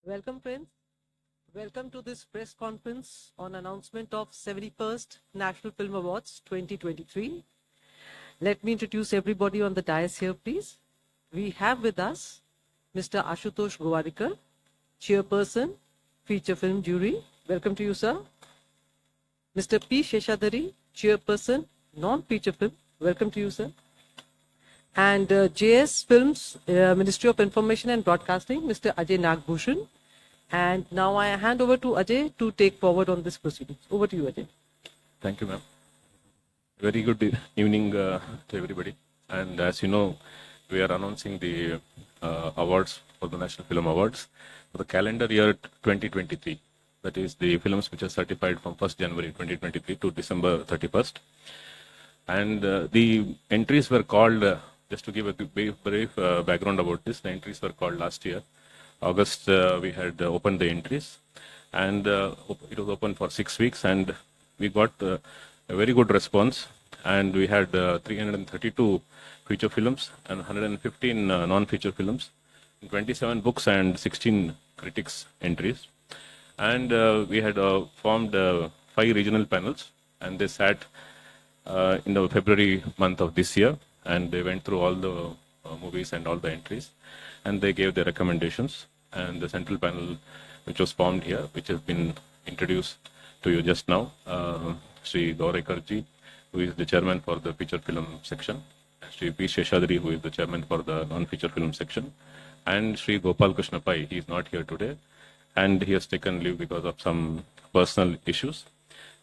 Welcome, friends. Welcome to this press conference on announcement of 71st National Film Awards 2023. Let me introduce everybody on the dais here, please. We have with us Mr. Ashutosh Gowarikar, Chairperson, Feature Film Jury. Welcome to you, sir. Mr. P. Sheshadari, Chairperson, Non-Feature Film. Welcome to you, sir. And JS Films, Ministry of Information and Broadcasting, Mr. Ajay Nagbhushan. And now I hand over to Ajay to take forward on this proceedings. Over to you, Ajay. Thank you, ma'am. Very good evening to everybody. And as you know, we are announcing the awards for the National Film Awards for the calendar year 2023. That is the films which are certified from 1st January 2023 to December 31st. And the entries were called, just to give a brief background about this, the entries were called last year. August, we had opened the entries, and it was open for 6 weeks, and we got a very good response. And we had 332 feature films and 115 non-feature films, 27 books and 16 critics entries. And we had formed 5 regional panels, and they sat in the February month of this year, and they went through all the movies and all the entries, and they gave their recommendations. And the central panel, which was formed here, which has been introduced to you just now, Sri Gowarikar, who is the chairman for the feature film section, Sri P. Sheshadari, who is the chairman for the non-feature film section, and Sri Gopal Krishna Pai. He is not here today, and he has taken leave because of some personal issues,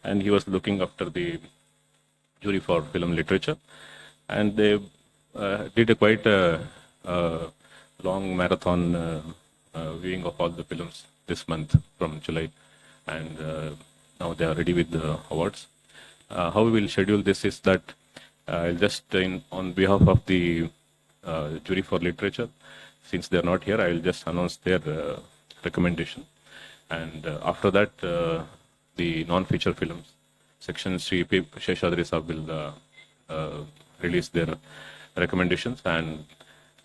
and he was looking after the jury for film literature, and they did a quite long marathon viewing of all the films this month from July, and now they are ready with the awards. How we will schedule this is that I'll just, on behalf of the jury for literature, since they are not here, I will just announce their recommendation, and after that, the non-feature films section, Sri P. Sheshadri Sahab will release their recommendations, and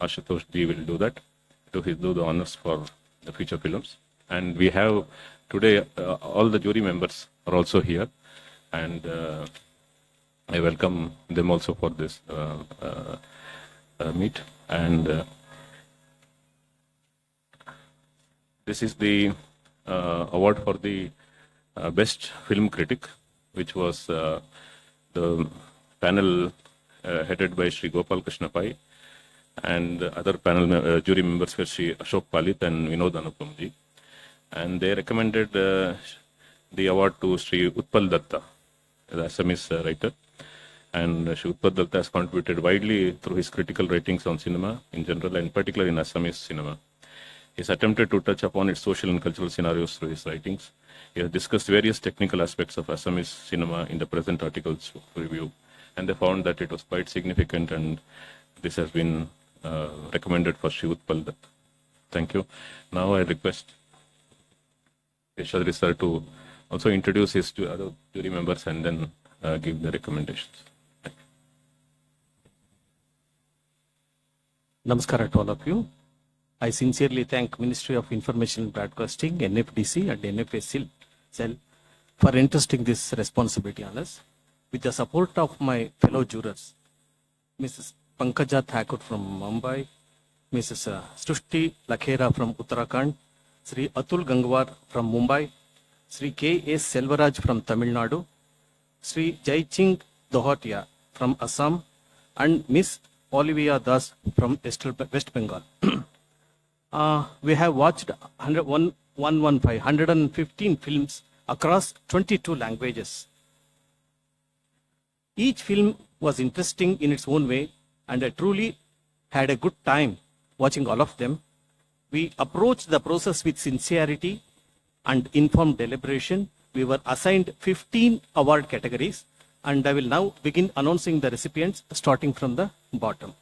Ashutosh Ji will do that, to do the honors for the feature films. And we have today, all the jury members are also here, and I welcome them also for this meet. And this is the award for the best film critic, which was the panel headed by Sri Gopal Krishna Pai, and other panel jury members were Sri Ashok Palit and Vinod Anupamji. And they recommended the award to Sri Utpal Datta, the Assamese writer. And Sri Utpal Datta has contributed widely through his critical writings on cinema in general, and particularly in Assamese cinema. He has attempted to touch upon its social and cultural scenarios through his writings. He has discussed various technical aspects of Assamese cinema in the present article's review, and they found that it was quite significant, and this has been recommended for Sri Utpal Datta. Thank you. Now I request Sheshadri sir to also introduce his other jury members and then give the recommendations. Namaskar to all of you. I sincerely thank Ministry of Information and Broadcasting, NFDC and NFA cell for entrusting this responsibility on us. With the support of my fellow jurors, Mrs. Pankaja Thakur from Mumbai, Mrs. Srushti Lakhera from Uttarakhand, Sri Atul Gangwar from Mumbai, Sri K.S. Selvaraj from Tamil Nadu, Sri Jaiching Dohatia from Assam, and Miss Olivia Das from West Bengal. We have watched 115 films across 22 languages. Each film was interesting in its own way, and I truly had a good time watching all of them. We approached the process with sincerity and informed deliberation. We were assigned 15 award categories, and I will now begin announcing the recipients starting from the bottom.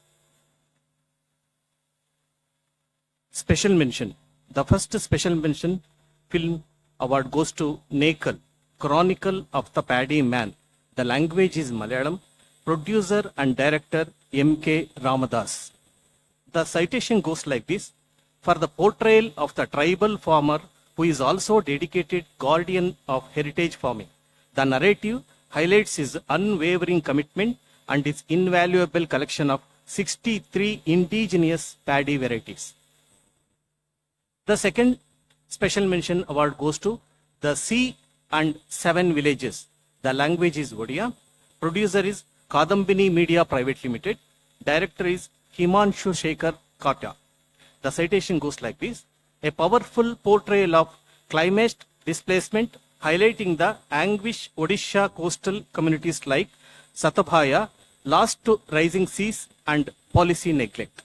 Special mention. The first special mention film award goes to Nekal, Chronicle of the Paddy Man. The language is Malayalam. Producer and director M.K. Ramadas. The citation goes like this: for the portrayal of the tribal farmer who is also dedicated guardian of heritage farming. The narrative highlights his unwavering commitment and his invaluable collection of 63 indigenous paddy varieties. The second special mention award goes to The Sea and Seven Villages. The language is Odia. Producer is Kadambini Media Private Limited. Director is Himanshu Shekhar Kata. The citation goes like this. A powerful portrayal of climate displacement highlighting the anguish Odisha coastal communities like Satabhaya, lost to rising seas and policy neglect.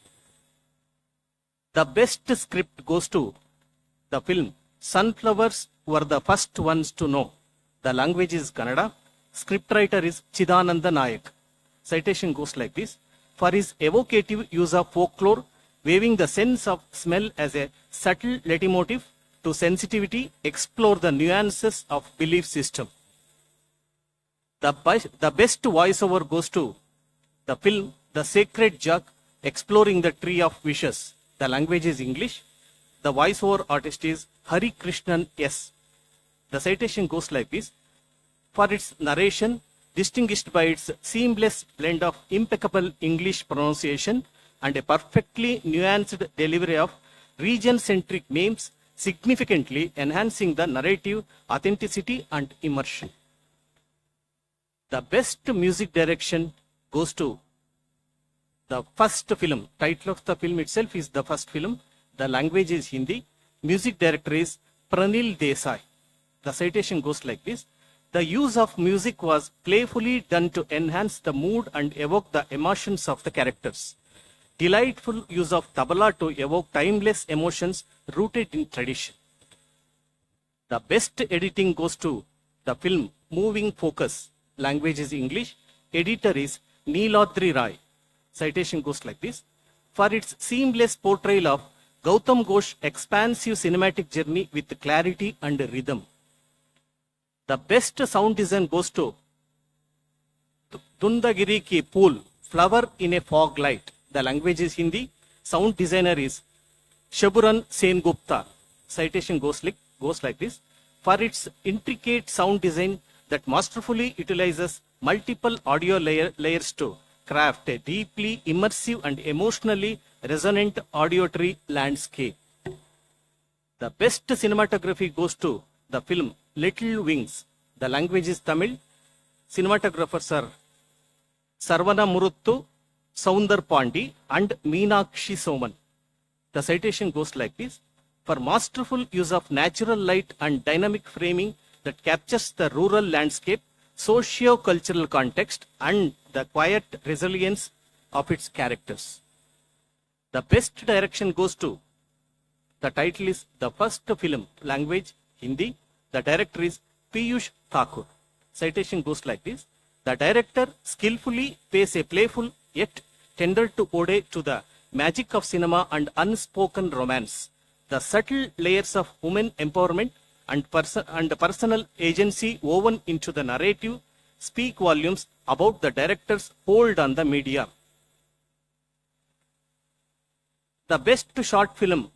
The best script goes to the film Sunflowers Were the First Ones to Know. The language is Kannada. Scriptwriter is Chidananda Nayak. Citation goes like this. For his evocative use of folklore, weaving the sense of smell as a subtle leitmotif to sensitivity, explore the nuances of belief system. The best voiceover goes to the film The Sacred Jug, exploring the tree of wishes. The language is English. The voiceover artist is Hari Krishnan S. The citation goes like this. For its narration, distinguished by its seamless blend of impeccable English pronunciation and a perfectly nuanced delivery of region-centric names, significantly enhancing the narrative authenticity and immersion. The best music direction goes to the first film. Title of the film itself is The First Film. The language is Hindi. Music director is Pranil Desai. The citation goes like this. The use of music was playfully done to enhance the mood and evoke the emotions of the characters. Delightful use of tabla to evoke timeless emotions rooted in tradition. The best editing goes to the film Moving Focus. Language is English. Editor is Neeladri Rai. Citation goes like this. For its seamless portrayal of Gautam Ghosh's expansive cinematic journey with clarity and rhythm. The best sound design goes to Dundagiri Ki Pool, Flower in a Fog Light. The language is Hindi. Sound designer is Shaburan Sen Gupta. Citation goes like this. For its intricate sound design that masterfully utilizes multiple audio layers to craft a deeply immersive and emotionally resonant auditory landscape. The best cinematography goes to the film Little Wings. The language is Tamil. Cinematographers are Sarvana Muruthu, Soundar Pandi and Meenakshi Soman. The citation goes like this. For masterful use of natural light and dynamic framing that captures the rural landscape, socio-cultural context and the quiet resilience of its characters. The best direction goes to the title is The First Film. Language Hindi. The director is Piyush Thakur. Citation goes like this. The director skillfully pays a playful yet tender to ode to the magic of cinema and unspoken romance. The subtle layers of women empowerment and personal agency woven into the narrative speak volumes about the director's hold on the media. The best short film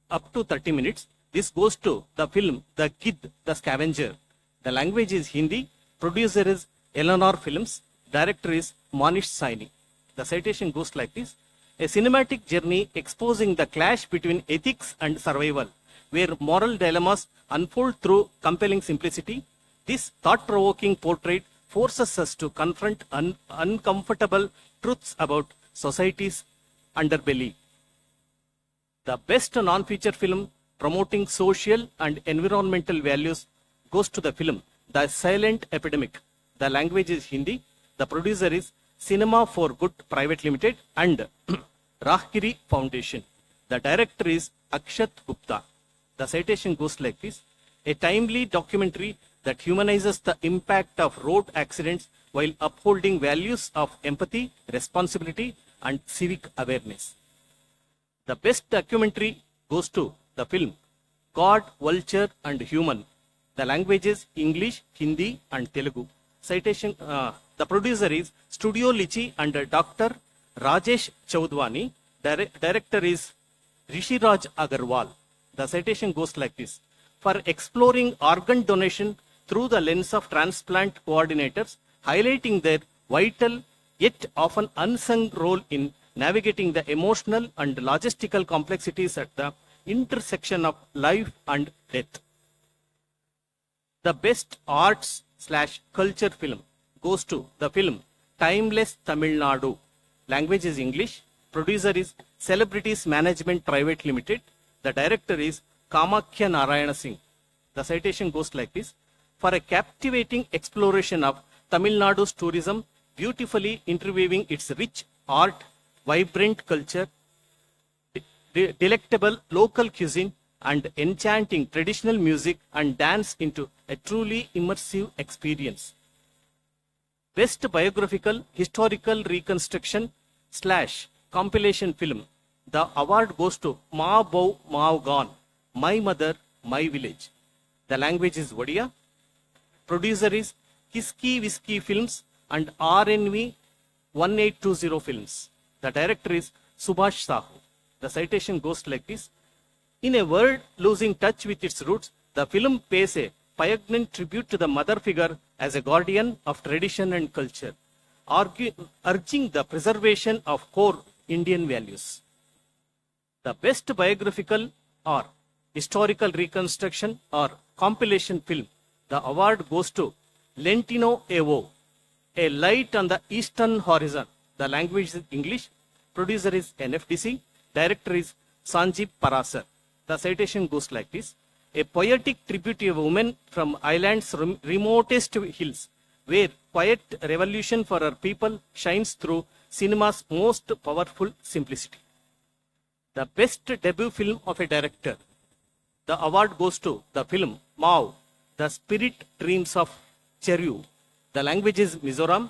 up to 30 minutes. This goes to the film The Kid, the Scavenger. The language is Hindi. Producer is Eleanor Films. Director is Manish Saini. The citation goes like this. A cinematic journey exposing the clash between ethics and survival, where moral dilemmas unfold through compelling simplicity. This thought-provoking portrait forces us to confront uncomfortable truths about society's underbelly. The best non-feature film promoting social and environmental values goes to the film The Silent Epidemic. The language is Hindi. The producer is Cinema for Good Private Limited and Rahgiri Foundation. The director is Akshat Gupta. The citation goes like this. A timely documentary that humanizes the impact of road accidents while upholding values of empathy, responsibility, and civic awareness. The best documentary goes to the film God, Vulture, and Human. The language is English, Hindi, and Telugu. Citation, the producer is Studio Lichi and Dr. Rajesh Chaudhwani. Director is Rishiraj Agarwal. The citation goes like this: for exploring organ donation through the lens of transplant coordinators, highlighting their vital yet often unsung role in navigating the emotional and logistical complexities at the intersection of life and death. The best arts/culture film goes to the film Timeless Tamil Nadu. Language is English. Producer is Celebrities Management Private Limited. The director is Kamakhya Narayana Singh. The citation goes like this: for a captivating exploration of Tamil Nadu's tourism, beautifully interweaving its rich art, vibrant culture, delectable local cuisine, and enchanting traditional music and dance into a truly immersive experience. Best biographical historical reconstruction / compilation film. The award goes to Ma Bau Mao Gan, My Mother, My Village. The language is Odia. Producer is Kiski Whiskey Films and RNV 1820 Films. The director is Subhash Sahu. The citation goes like this: in a world losing touch with its roots, the film pays a poignant tribute to the mother figure as a guardian of tradition and culture, urging the preservation of core Indian values. The best biographical or historical reconstruction or compilation film. The award goes to Lentino Evo, A Light on the Eastern Horizon. The language is English. Producer is NFDC. Director is Sanjeev Parasar. The citation goes like this: a poetic tribute to a woman from Ireland's remotest hills, where quiet revolution for her people shines through cinema's most powerful simplicity. The best debut film of a director. The award goes to the film Mao, The Spirit Dreams of Cheryu. The language is Mizoram.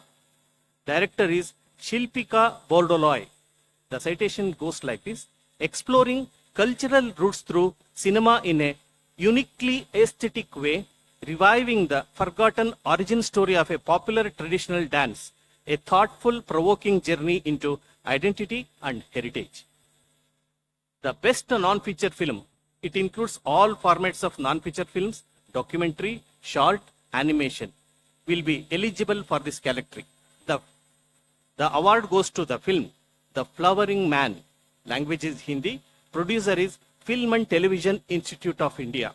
Director is Shilpika Bordoloi. The citation goes like this: exploring cultural roots through cinema in a uniquely aesthetic way, reviving the forgotten origin story of a popular traditional dance, a thoughtful, provoking journey into identity and heritage. The best non-feature film. It includes all formats of non-feature films, documentary, short, animation, will be eligible for this category. The award goes to the film The Flowering Man. Language is Hindi. Producer is Film and Television Institute of India.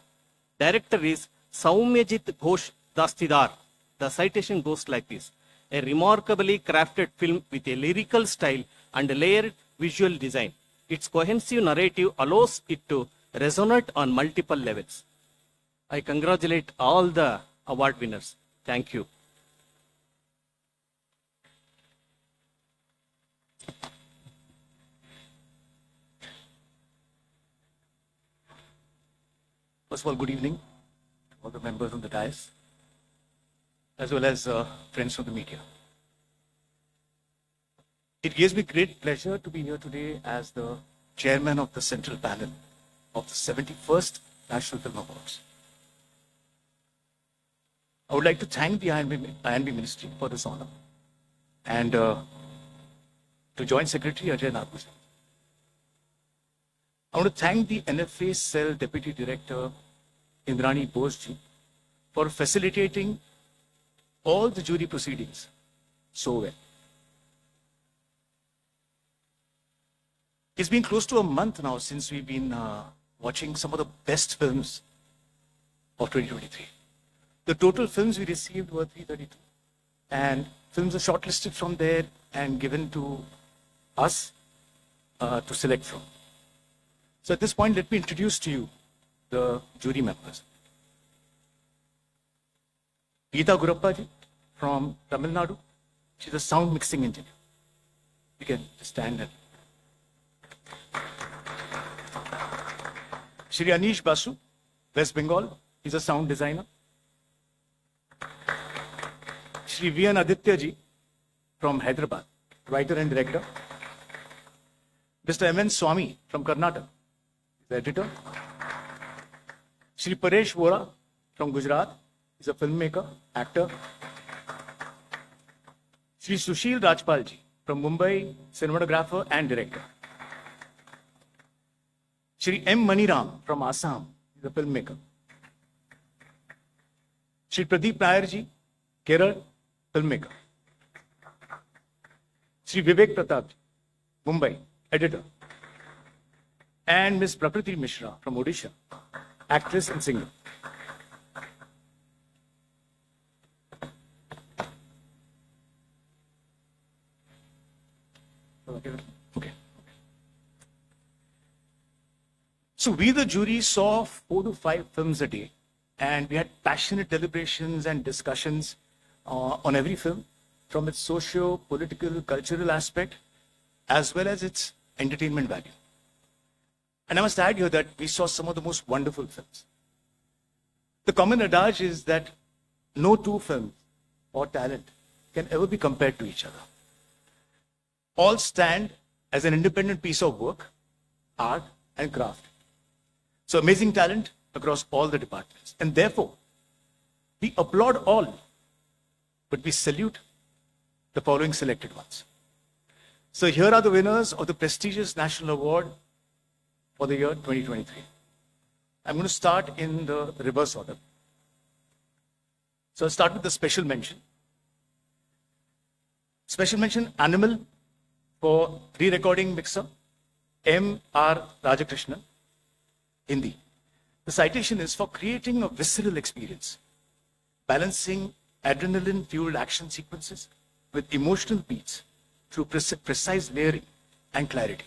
Director is Saumyajit Ghosh Dastidar. The citation goes like this: a remarkably crafted film with a lyrical style and layered visual design. Its cohesive narrative allows it to resonate on multiple levels. I congratulate all the award winners. Thank you. First of all, good evening to all the members on the dais, as well as friends from the media. It gives me great pleasure to be here today as the chairman of the central panel of the 71st National Film Awards. I would like to thank the INB Ministry for this honor and to Joint Secretary Ajay Nagpur. I want to thank the NFA Cell Deputy Director Indrani Bose for facilitating all the jury proceedings so well. It's been close to a month now since we've been watching some of the best films of 2023. The total films we received were 332, and films are shortlisted from there and given to us to select from. So at this point, let me introduce to you the jury members. Geeta Gurappa ji from Tamil Nadu. She's a sound mixing engineer. You can just stand and. Shri Anish Basu, West Bengal. He's a sound designer. Shri V.N. Aditya ji from Hyderabad, writer and director. Mr. M.N. Swami from Karnataka, the editor. Shri Paresh Vora from Gujarat, is a filmmaker, actor. Shri Sushil Rajpal ji from Mumbai, cinematographer and director. Shri M. Maniram from Assam, he's a filmmaker. Shri Pradeep Nayarji, Kerala, filmmaker. Shri Vivek Pratap, Mumbai, editor. And Miss Prakriti Mishra from Odisha, actress and singer. Okay. So we, the jury, saw 4 to 5 films a day, and we had passionate deliberations and discussions on every film, from its socio-political, cultural aspect, as well as its entertainment value. And I must add here that we saw some of the most wonderful films. The common adage is that no two films or talent can ever be compared to each other. All stand as an independent piece of work, art, and craft. So amazing talent across all the departments. And therefore, we applaud all, but we salute the following selected ones. So here are the winners of the prestigious National Award for the year 2023. I'm going to start in the reverse order. So I'll start with the special mention. Special mention, Animal, for re-recording mixer, M.R. Rajakrishnan, Hindi. The citation is for creating a visceral experience, balancing adrenaline-fueled action sequences with emotional beats through precise layering and clarity.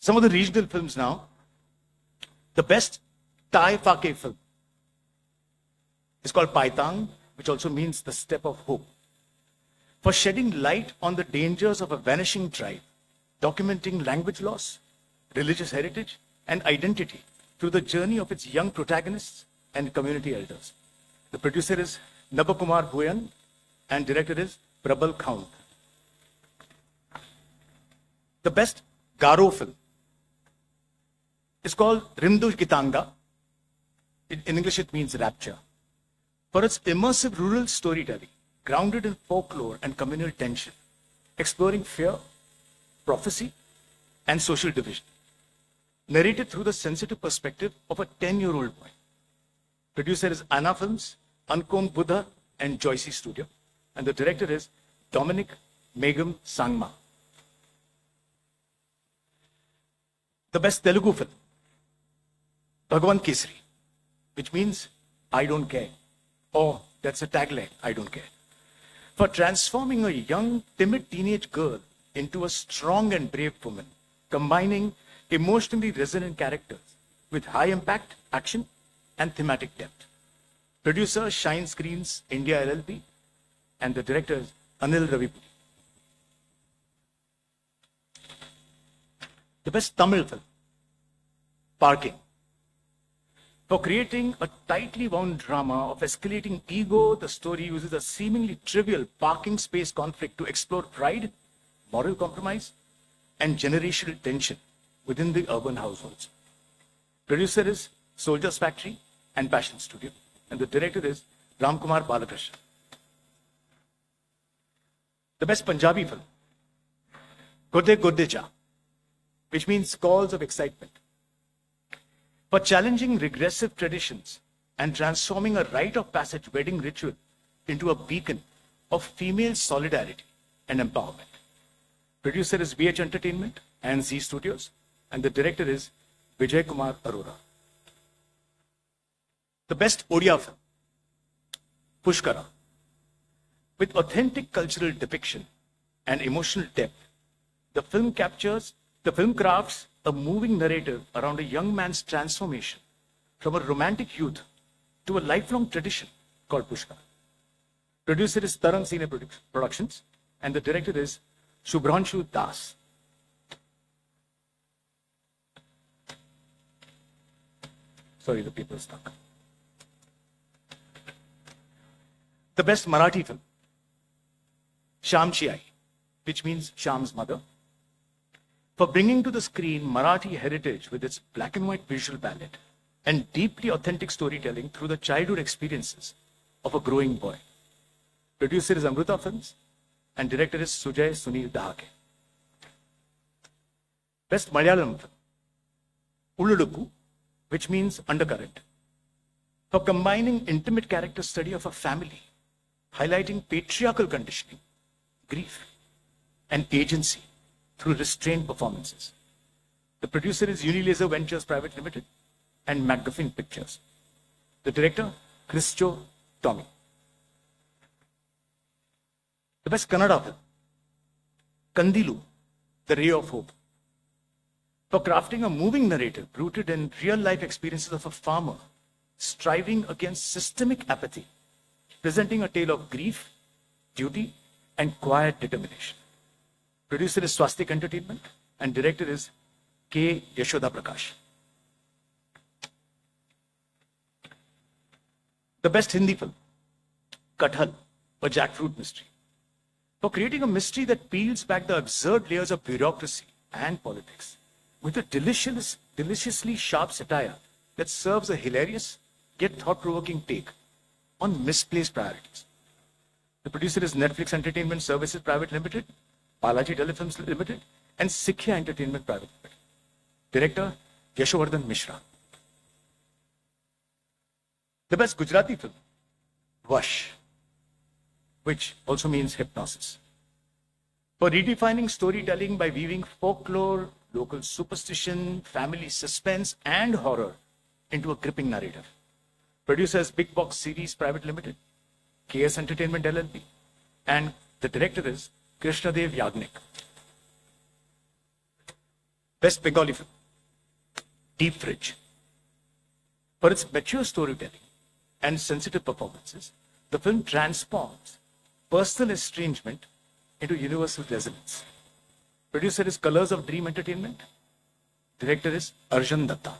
Some of the regional films now. The best Thai Phake film is called Paitang, which also means the step of hope, for shedding light on the dangers of a vanishing tribe, documenting language loss, religious heritage, and identity through the journey of its young protagonists and community elders. The producer is Nabakumar Bhuyan and director is Prabal Khaunt. The best Garo film is called Rimdu Gitanga. In English, it means rapture, for its immersive rural storytelling, grounded in folklore and communal tension, exploring fear, prophecy, and social division, narrated through the sensitive perspective of a 10-year-old boy. Producer is Anna Films, Ankom Buddha, and Joycey Studio, and the director is Dominic Megam Sangma. The best Telugu film, Bhagavan Kesari, which means I don't care, or that's a tagline, I don't care, for transforming a young, timid teenage girl into a strong and brave woman, combining emotionally resonant characters with high impact action and thematic depth. Producer Shine Screens India LLP, and the director is Anil Ravipudi. The best Tamil film, Parking, for creating a tightly wound drama of escalating ego. The story uses a seemingly trivial parking space conflict to explore pride, moral compromise, and generational tension within the urban households. Producer is Soldiers Factory and Passion Studio, and the director is Ramkumar Balakrishnan. The best Punjabi film, Gurde Gurde Ja, which means calls of excitement, for challenging regressive traditions and transforming a rite of passage wedding ritual into a beacon of female solidarity and empowerment. Producer is VH Entertainment and Z Studios, and the director is Vijay Kumar Arora. The best Odia film, Pushkara, with authentic cultural depiction and emotional depth. The film crafts a moving narrative around a young man's transformation from a romantic youth to a lifelong tradition called Pushkara. Producer is Taran Senior Productions, and the director is Shubhranshu Das. Sorry, the paper is stuck. The best Marathi film, Shamchi Ai, which means Sham's mother, for bringing to the screen Marathi heritage with its black and white visual palette and deeply authentic storytelling through the childhood experiences of a growing boy. Producer is Amruta Films, and director is Sujay Sunil Dahake. Best Malayalam film, Ulludukku, which means undercurrent, for combining intimate character study of a family, highlighting patriarchal conditioning, grief, and agency through restrained performances. The producer is Unilaser Ventures Private Limited and MacGuffin Pictures. The director, Christo Tommy. The best Kannada film, Kandilu, The Ray of Hope, for crafting a moving narrative rooted in real-life experiences of a farmer striving against systemic apathy, presenting a tale of grief, duty, and quiet determination. Producer is Swastik Entertainment and director is K. Yashoda Prakash. The best Hindi film, Kathal, a jackfruit mystery, for creating a mystery that peels back the absurd layers of bureaucracy and politics with a deliciously sharp satire that serves a hilarious yet thought-provoking take on misplaced priorities. The producer is Netflix Entertainment Services Private Limited, Balaji Telefilms Limited, and Sikhya Entertainment Private Limited. Director, Yashovardhan Mishra. The best Gujarati film, Vash, which also means hypnosis, for redefining storytelling by weaving folklore, local superstition, family suspense, and horror into a gripping narrative. Producers Big Box Series Private Limited, KS Entertainment LLP, and the director is Krishnadev Yagnik. Best Bengali film, Deep Fridge. For its mature storytelling and sensitive performances, the film transforms personal estrangement into universal resonance. Producer is Colors of Dream Entertainment. Director is Arjun Datta.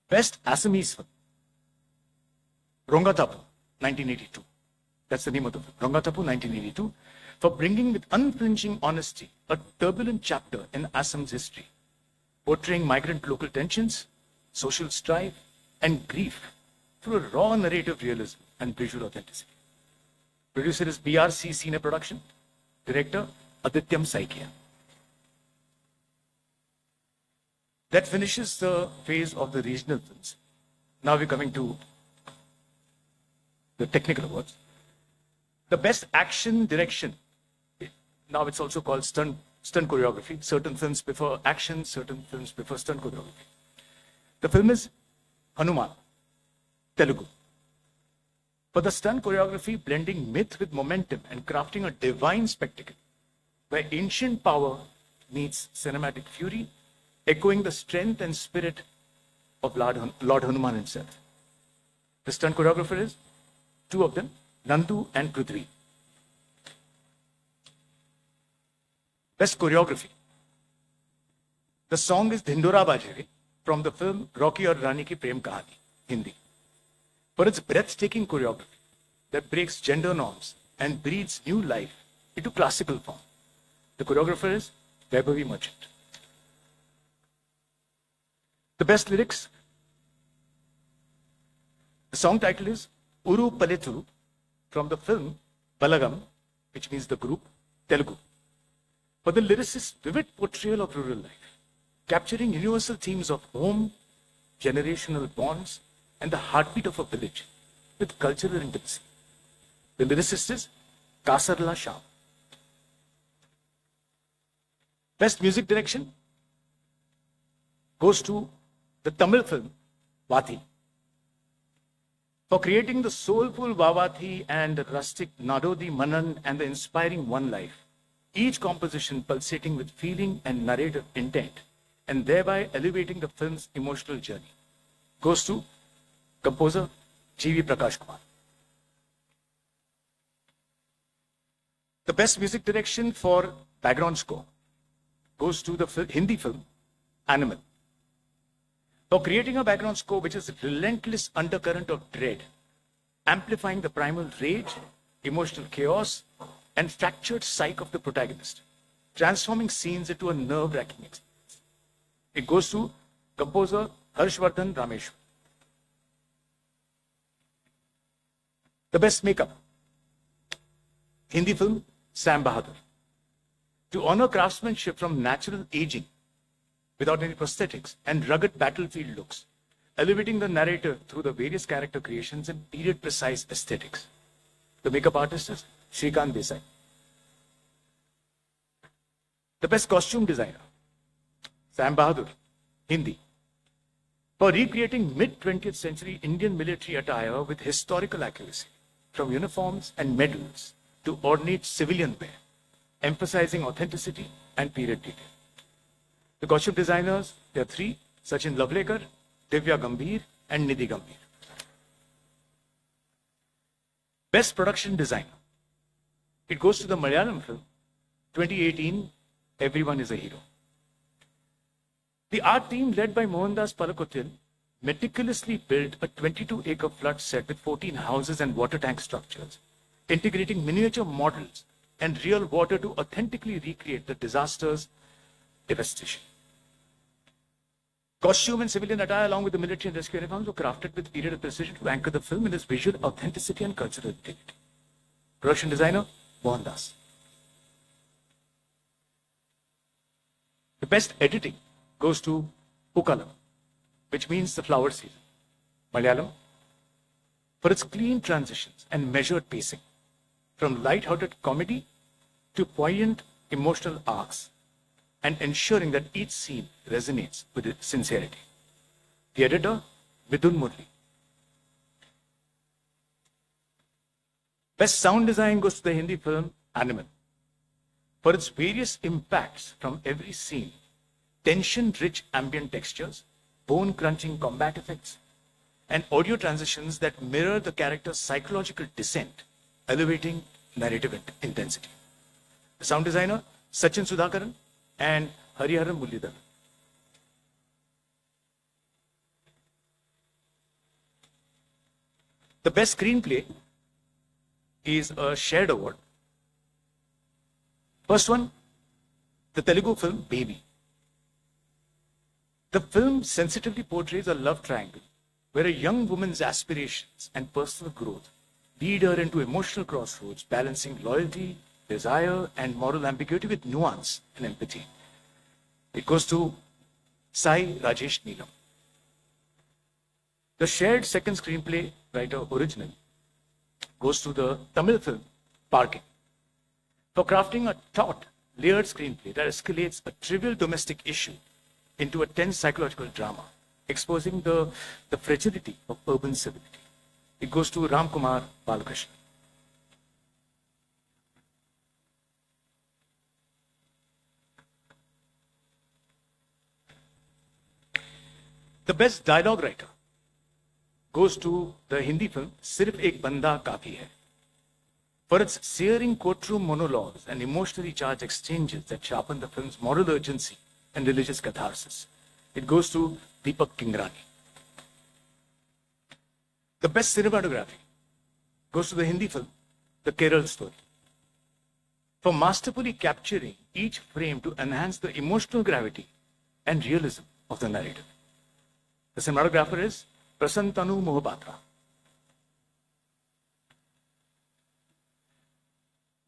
Best Assamese film, Rongatapu, 1982. That's the name of the film, Rongatapu, 1982, for bringing with unflinching honesty a turbulent chapter in Assam's history, portraying migrant local tensions, social strife, and grief through a raw narrative realism and visual authenticity. Producer is BRC Cine Production. Director, Adityam Saikia. That finishes the phase of the regional films. Now we're coming to the technical awards. The best action direction. Now it's also called stunt choreography. Certain films prefer action, certain films prefer stunt choreography. The film is Hanuman, Telugu. For the stunt choreography, blending myth with momentum and crafting a divine spectacle where ancient power meets cinematic fury, echoing the strength and spirit of Lord Hanuman himself. The stunt choreographer is two of them, Nandu and Prithvi. Best choreography. The song is Dhindora Bajere from the film Rocky Aur Rani Ki Prem Kahani, Hindi. For its breathtaking choreography that breaks gender norms and breathes new life into classical form. The choreographer is Vaibhavi Merchant. The best lyrics. The song title is Uru Paleturu from the film Balagam, which means the group, Telugu. For the lyricist's vivid portrayal of rural life, capturing universal themes of home, generational bonds, and the heartbeat of a village with cultural intimacy. The lyricist is Kasarla Shah. Best music direction goes to the Tamil film Vathi. For creating the soulful Vavathi and the rustic Nadodi Manan and the inspiring One Life, each composition pulsating with feeling and narrative intent, and thereby elevating the film's emotional journey, goes to composer G.V. Prakash Kumar. The best music direction for background score goes to the Hindi film Animal. For creating a background score which is a relentless undercurrent of dread, amplifying the primal rage, emotional chaos, and fractured psyche of the protagonist, transforming scenes into a nerve-wracking experience. It goes to composer Harshvardhan Rameshwar. The best makeup. Hindi film Sam Bahadur. to honor craftsmanship from natural aging without any prosthetics and rugged battlefield looks, elevating the narrative through the various character creations and period-precise aesthetics. The makeup artist is Shrikant Desai. The best costume designer, Sam Bahadur, Hindi, for recreating mid-20th century Indian military attire with historical accuracy, from uniforms and medals to ornate civilian wear, emphasizing authenticity and period detail. The costume designers, there are three: Sachin Lavlekar, Divya Gambhir, and Nidhi Gambhir. Best production designer. It goes to the Malayalam film 2018, Everyone is a Hero. The art team led by Mohandas Palakottil meticulously built a 22-acre flood set with 14 houses and water tank structures, integrating miniature models and real water to authentically recreate the disaster's devastation. Costume and civilian attire along with the military and rescue uniforms were crafted with period precision to anchor the film in its visual authenticity and cultural integrity. Production designer, Mohandas. The best editing goes to Pukalam, which means the flower season. Malayalam, for its clean transitions and measured pacing, from light-hearted comedy to poignant emotional arcs, and ensuring that each scene resonates with its sincerity. The editor, Midun Murli. Best sound design goes to the Hindi film Animal, for its various impacts from every scene, tension-rich ambient textures, bone-crunching combat effects, and audio transitions that mirror the character's psychological descent, elevating narrative intensity. The sound designer, Sachin Sudhakaran and Hariharan Mullidhar. The best screenplay is a shared award. First one, the Telugu film Baby. The film sensitively portrays a love triangle where a young woman's aspirations and personal growth lead her into emotional crossroads, balancing loyalty, desire, and moral ambiguity with nuance and empathy. It goes to Sai Rajesh Neelam. The shared second screenplay writer original goes to the Tamil film Parking, for crafting a taut, layered screenplay that escalates a trivial domestic issue into a tense psychological drama, exposing the fragility of urban civility. It goes to Ram Kumar Balakrishnan. The best dialogue writer goes to the Hindi film Sirf Ek Banda Kafi Hai, for its searing courtroom monologues and emotionally charged exchanges that sharpen the film's moral urgency and religious catharsis. It goes to Deepak Kingrani. The best cinematography goes to the Hindi film The Kerala Story, for masterfully capturing each frame to enhance the emotional gravity and realism of the narrative. The cinematographer is Prasantanu Mohapatra.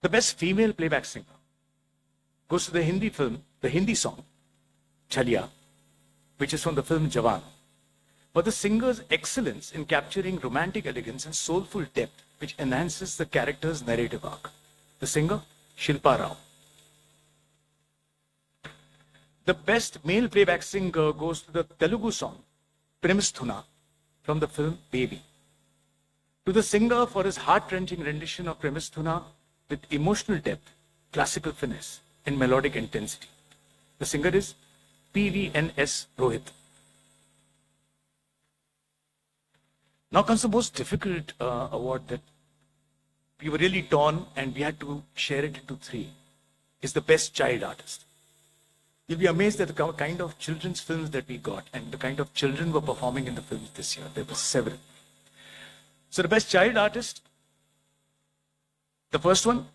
The best female playback singer goes to the Hindi film, the Hindi song Chaliya, which is from the film Jawan, for the singer's excellence in capturing romantic elegance and soulful depth, which enhances the character's narrative arc. The singer, Shilpa Rao. The best male playback singer goes to the Telugu song Premisthuna from the film Baby, to the singer for his heart-wrenching rendition of Premisthuna with emotional depth, classical finesse, and melodic intensity. The singer is PVNS Rohit. Now comes the most difficult award that we were really torn and we had to share it into three. Is the best child artist. You'll be amazed at the kind of children's films that we got and the kind of children were performing in the films this year. There were several. So the best child artist, the first one,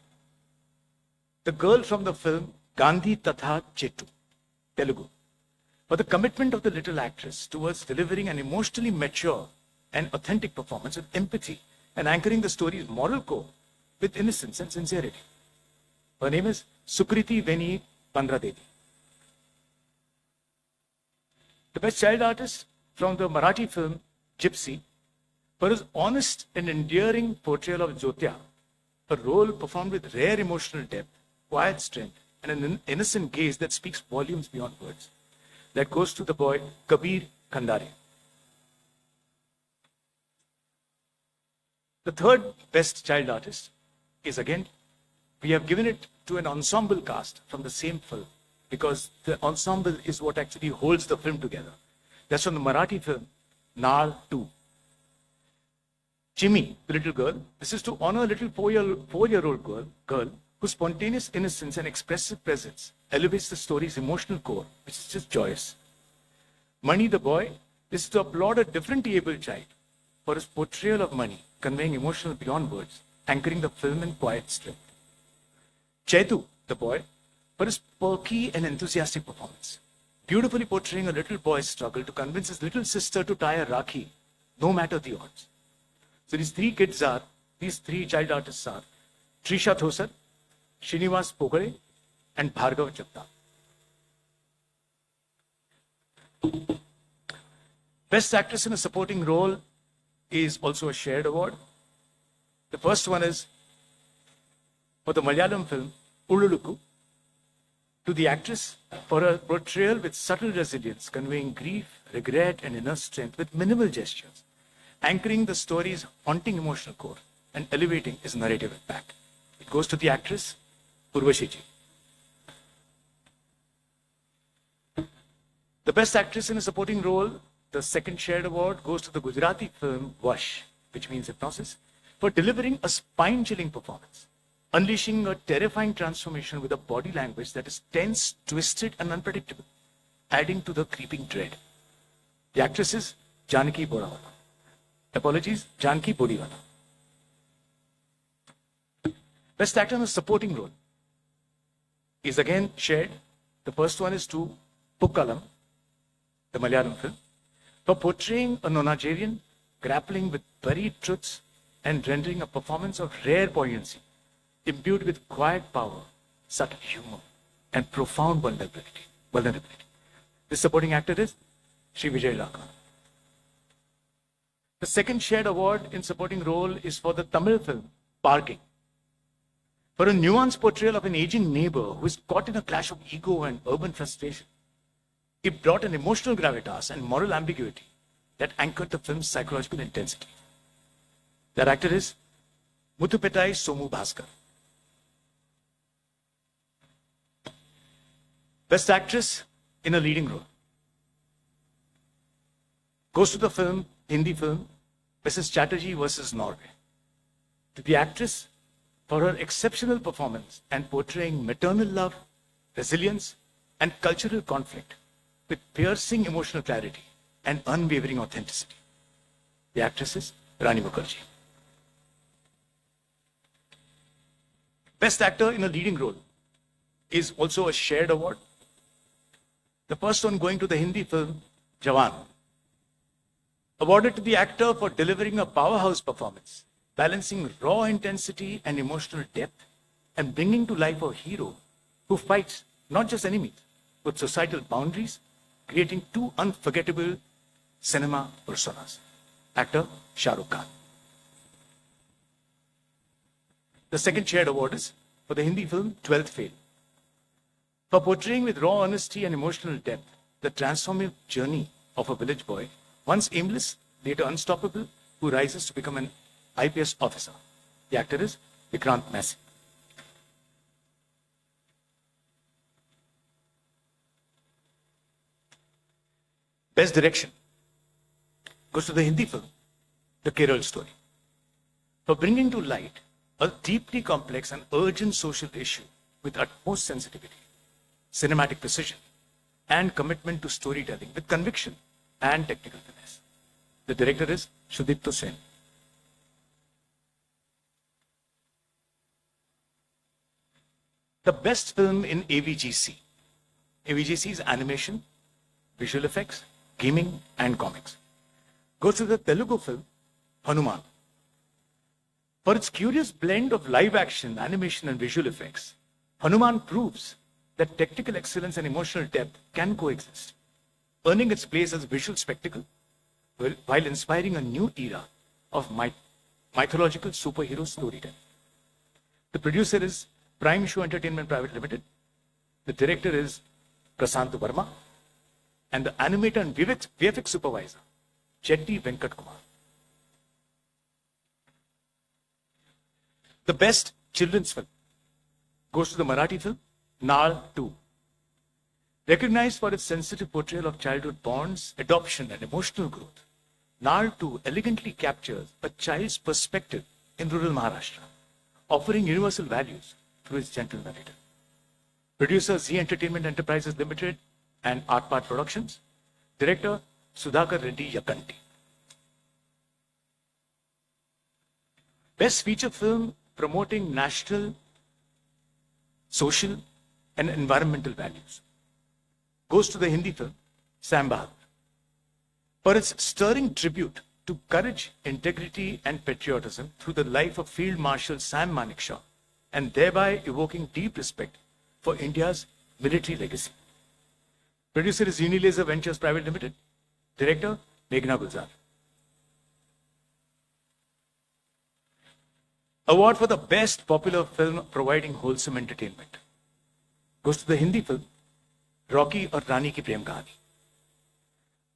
the girl from the film Gandhi Tatha Chetu, Telugu, for the commitment of the little actress towards delivering an emotionally mature and authentic performance with empathy and anchoring the story's moral core with innocence and sincerity. Her name is Sukriti Veni Pandradevi. The best child artist from the Marathi film Gypsy for his honest and endearing portrayal of Jyotya, a role performed with rare emotional depth, quiet strength, and an innocent gaze that speaks volumes beyond words. That goes to the boy Kabir Khandare. The third best child artist is again, we have given it to an ensemble cast from the same film because the ensemble is what actually holds the film together. That's from the Marathi film Naal 2. Chimmy, the little girl, this is to honor a little four-year-old girl whose spontaneous innocence and expressive presence elevates the story's emotional core, which is just joyous. Mani, the boy, this is to applaud a differently able child for his portrayal of Mani, conveying emotional beyond words, anchoring the film in quiet strength. Chetu, the boy, for his perky and enthusiastic performance, beautifully portraying a little boy's struggle to convince his little sister to tie a rakhi, no matter the odds. So these three child artists are Trisha Thosar, Srinivas Pogale, and Bhargav Jagtap. Best actress in a supporting role is also a shared award. The first one is for the Malayalam film Ululukku, to the actress for her portrayal with subtle resilience, conveying grief, regret, and inner strength with minimal gestures, anchoring the story's haunting emotional core and elevating its narrative impact. It goes to the actress Urvashi ji. The best actress in a supporting role, the second shared award, goes to the Gujarati film Vash, which means hypnosis, for delivering a spine-chilling performance, unleashing a terrifying transformation with a body language that is tense, twisted, and unpredictable, adding to the creeping dread. The actress is Janaki Bodawala. Apologies, Janaki Bodiwala. Best actor in a supporting role is again shared. The first one is to Pukkalam, the Malayalam film, for portraying a nonagerian grappling with buried truths and rendering a performance of rare poignancy, imbued with quiet power, subtle humor, and profound vulnerability. The supporting actor is Sri Vijay Laka. The second shared award in supporting role is for the Tamil film Parking, for a nuanced portrayal of an aging neighbor who is caught in a clash of ego and urban frustration. It brought an emotional gravitas and moral ambiguity that anchored the film's psychological intensity. That actor is Muthupettai Somu Bhaskar. Best actress in a leading role goes to the Hindi film, Mrs. Chatterjee versus Norway. To the actress for her exceptional performance and portraying maternal love, resilience, and cultural conflict with piercing emotional clarity and unwavering authenticity. The actress is Rani Mukherjee. Best actor in a leading role is also a shared award. The first one going to the Hindi film Jawan, awarded to the actor for delivering a powerhouse performance, balancing raw intensity and emotional depth, and bringing to life a hero who fights not just enemies, but societal boundaries, creating two unforgettable cinema personas. Actor Shah Rukh Khan. The second shared award is for the Hindi film 12th Fail, for portraying with raw honesty and emotional depth the transformative journey of a village boy, once aimless, later unstoppable, who rises to become an IPS officer. The actor is Vikrant Massey. Best direction goes to the Hindi film, The Kerala Story, for bringing to light a deeply complex and urgent social issue with utmost sensitivity, cinematic precision, and commitment to storytelling with conviction and technical finesse. The director is Sudipto Sen. The best film in AVGC. AVGC is animation, visual effects, gaming, and comics. Goes to the Telugu film Hanuman, for its curious blend of live action, animation, and visual effects, Hanuman proves that technical excellence and emotional depth can coexist, earning its place as a visual spectacle while inspiring a new era of mythological superhero storytelling. The producer is Prime Show Entertainment Private Limited. The director is Prasant Verma. And the animator and VFX supervisor, Chetty Venkat Kumar. The best children's film goes to the Marathi film Naal 2. Recognized for its sensitive portrayal of childhood bonds, adoption, and emotional growth, Naal 2 elegantly captures a child's perspective in rural Maharashtra, offering universal values through its gentle narrative. Producer Z Entertainment Enterprises Limited and Artpart Productions. Director Sudhakar Reddy Yakanti. Best feature film promoting national, social, and environmental values goes to the Hindi film Sam Bahadur for its stirring tribute to courage, integrity, and patriotism through the life of Field Marshal Sam Manekshaw, and thereby evoking deep respect for India's military legacy. Producer is Unilaser Ventures Private Limited. Director Meghna Gulzar. Award for the best popular film providing wholesome entertainment goes to the Hindi film Rocky or Rani Ki Prem Kahani.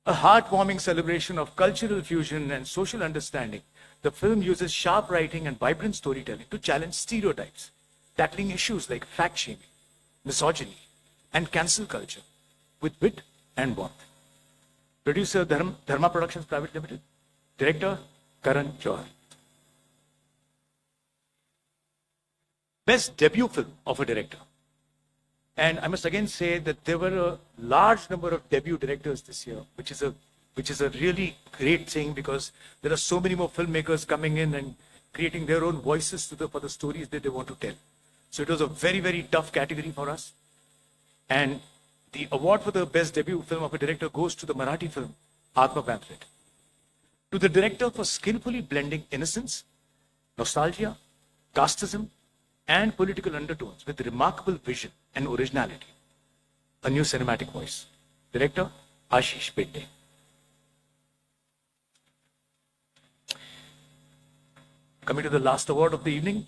A heartwarming celebration of cultural fusion and social understanding, the film uses sharp writing and vibrant storytelling to challenge stereotypes, tackling issues like fact-shaming, misogyny, and cancel culture with wit and warmth. Producer Dharma Productions Private Limited. Director Karan Johar. Best debut film of a director. And I must again say that there were a large number of debut directors this year, which is a really great thing, because there are so many more filmmakers coming in and creating their own voices for the stories that they want to tell. So it was a very, very tough category for us. And the award for the best debut film of a director goes to the Marathi film Atma Pamphlet. To the director for skillfully blending innocence, nostalgia, casteism, and political undertones with remarkable vision and originality. A new cinematic voice. Director Ashish Bhedde. Coming to the last award of the evening,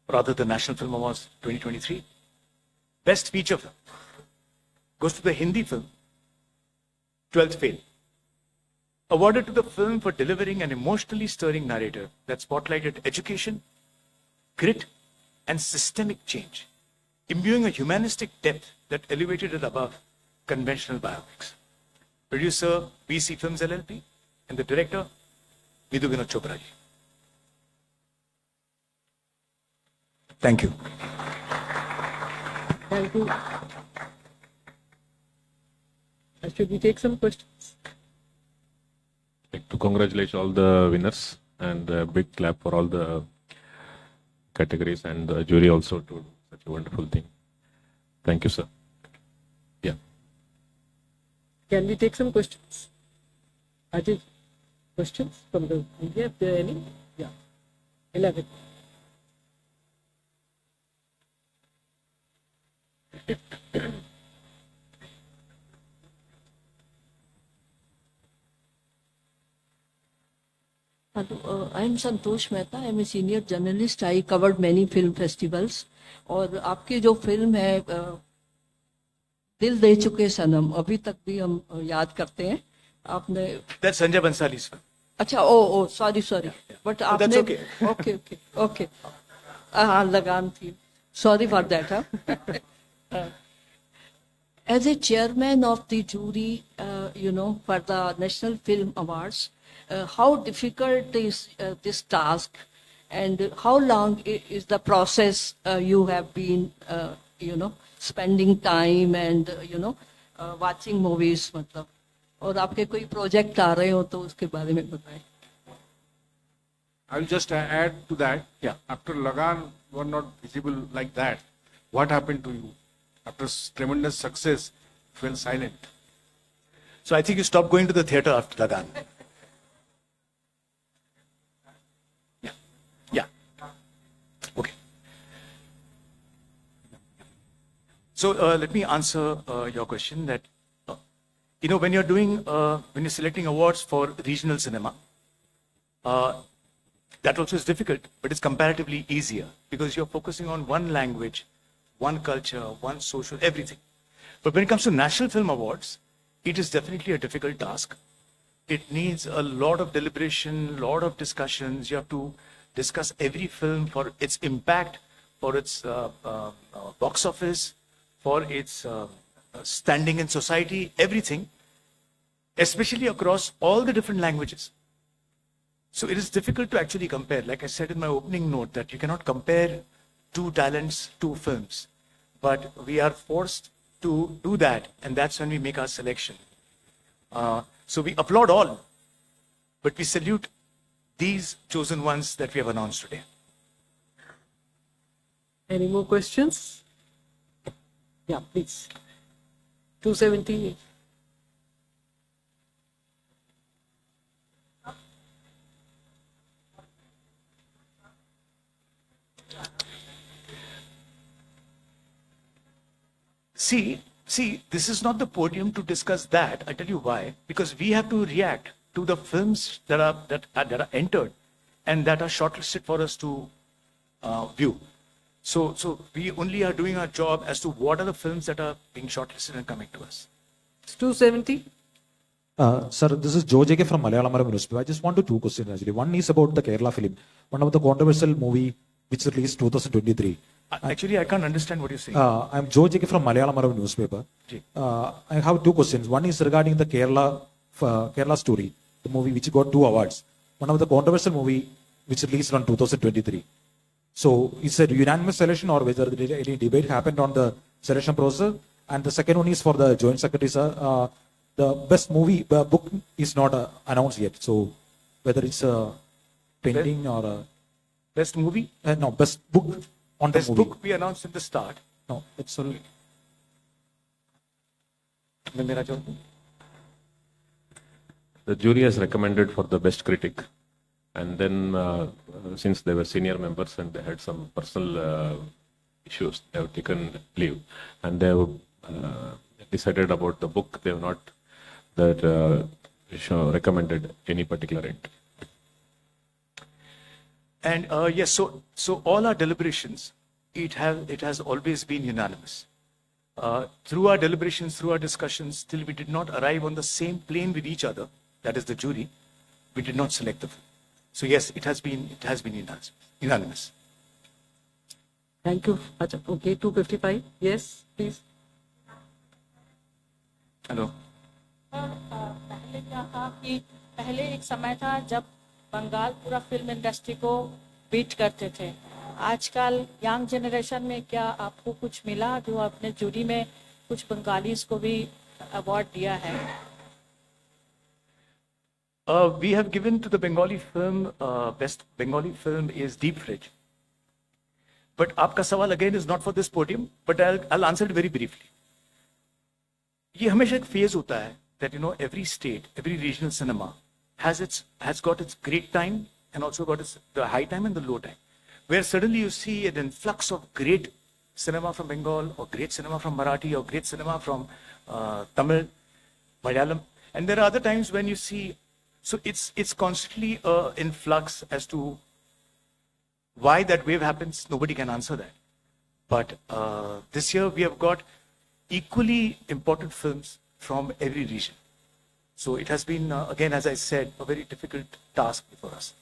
rather the National Film Awards 2023. Best feature film goes to the Hindi film 12th Fail. Awarded to the film for delivering an emotionally stirring narrative that spotlighted education, grit, and systemic change, imbuing a humanistic depth that elevated it above conventional biopics. Producer BC Films LLP and the director Vidhu Vinod Chopra ji. Thank you. Thank you. Should we take some questions? I'd like to congratulate all the winners and a big clap for all the categories and the jury also to do such a wonderful thing. Thank you, sir. Yeah. Can we take some questions? Ajay, questions from the media, if there are any? Yeah. 11. Hello, I am Santosh Mehta. I am a senior journalist. I covered many film festivals. और आपकी जो film है दिल दे चुके सनम, अभी तक भी हम याद करते हैं. आपने That's Sanjay Bansali's film. अच्छा ओ सॉरी बट Oh, that's आपने okay. ओके हाँ लगान थी. Sorry for that. As a chairman of the jury, for the National Film Awards, how difficult is this task, and how long is the process you have been, spending time and, watching movies, मतलब, और आपके कोई project आ रहे हो तो उसके बारे में बताएं. I'll just add to that. Yeah. After Lagan were not visible like that. What happened to you? After tremendous success, you fell silent. So I think you stopped going to the theater after Lagan. Yeah. Okay. So let me answer your question that, when you're when you're selecting awards for regional cinema, that also is difficult, but it's comparatively easier because you're focusing on one language, one culture, one social, everything. But when it comes to National Film Awards, it is definitely a difficult task. It needs a lot of deliberation, lot of discussions. You have to discuss every film for its impact, for its box office, for its standing in society, everything, especially across all the different languages. So it is difficult to actually compare. Like I said in my opening note, that you cannot compare two talents, two films. But we are forced to do that, and that's when we make our selection. So we applaud all, but we salute these chosen ones that we have announced today. Any more questions? Yeah, please. 270. See, this is not the podium to discuss that. I tell you why. Because we have to react to the films that are entered and that are shortlisted for us to view. So we only are doing our job as to what are the films that are being shortlisted and coming to us. It's 270. Sir, this is Joe JK from Malayalam newspaper. I just want to two questions actually. One is about the Kerala film, one of the controversial movie which released 2023. Actually, I can't understand what you're saying. I'm Joe JK from Malayalam newspaper. I have two questions. One is regarding the Kerala story, the movie which got 2 awards. One of the controversial movie which released on 2023. So is it unanimous selection or whether any debate happened on the selection process? And the second one is for the Joint Secretary, sir. The best movie book is not announced yet. So whether it's pending or Best movie? no, best book on the Best movie. book we announced at the start. No, it's only. The jury has recommended for the best critic, and then since they were senior members and they had some personal issues, they have taken leave, and they have decided about the book. They have not recommended any particular entry. And yes, so all our deliberations, it has always been unanimous. Through our deliberations, through our discussions, till we did not arrive on the same plane with each other, that is the jury, we did not select the film. So yes, it has been unanimous. Thank you. Acha, okay, 255. Yes, please. Hello. पहले क्या था कि पहले एक समय था जब बंगाल पूरा फिल्म इंडस्ट्री को बीट करते थे. आजकल यंग जनरेशन में क्या आपको कुछ मिला जो आपने जूरी में कुछ बंगालीज को भी अवार्ड दिया है? We have given to the Bengali film, best Bengali film is Deep Fridge. But आपका सवाल again is not for this podium, but I'll answer it very briefly. ये हमेशा एक phase होता है that every state, every regional cinema has got its great time and also got the high time and the low time, where suddenly you see an influx of great cinema from Bengal or great cinema from Marathi or great cinema from Tamil, Malayalam, and there are other times when you see. So it's constantly in flux as to why that wave happens. Nobody can answer that. But this year we have got equally important films from every region. So it has been, again, as I said, a very difficult task before us.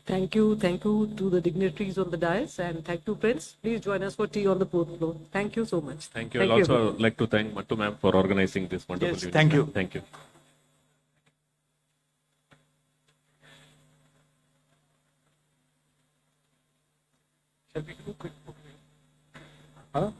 Thank you to the dignitaries on the dais, and thank you, Prince. Please join us for tea on the 4th floor. Thank you so much. Thank you. I'd also like to thank Mattu ma'am for organizing this wonderful Yes, evening. thank you. Thank you. Shall we do a quick? Huh?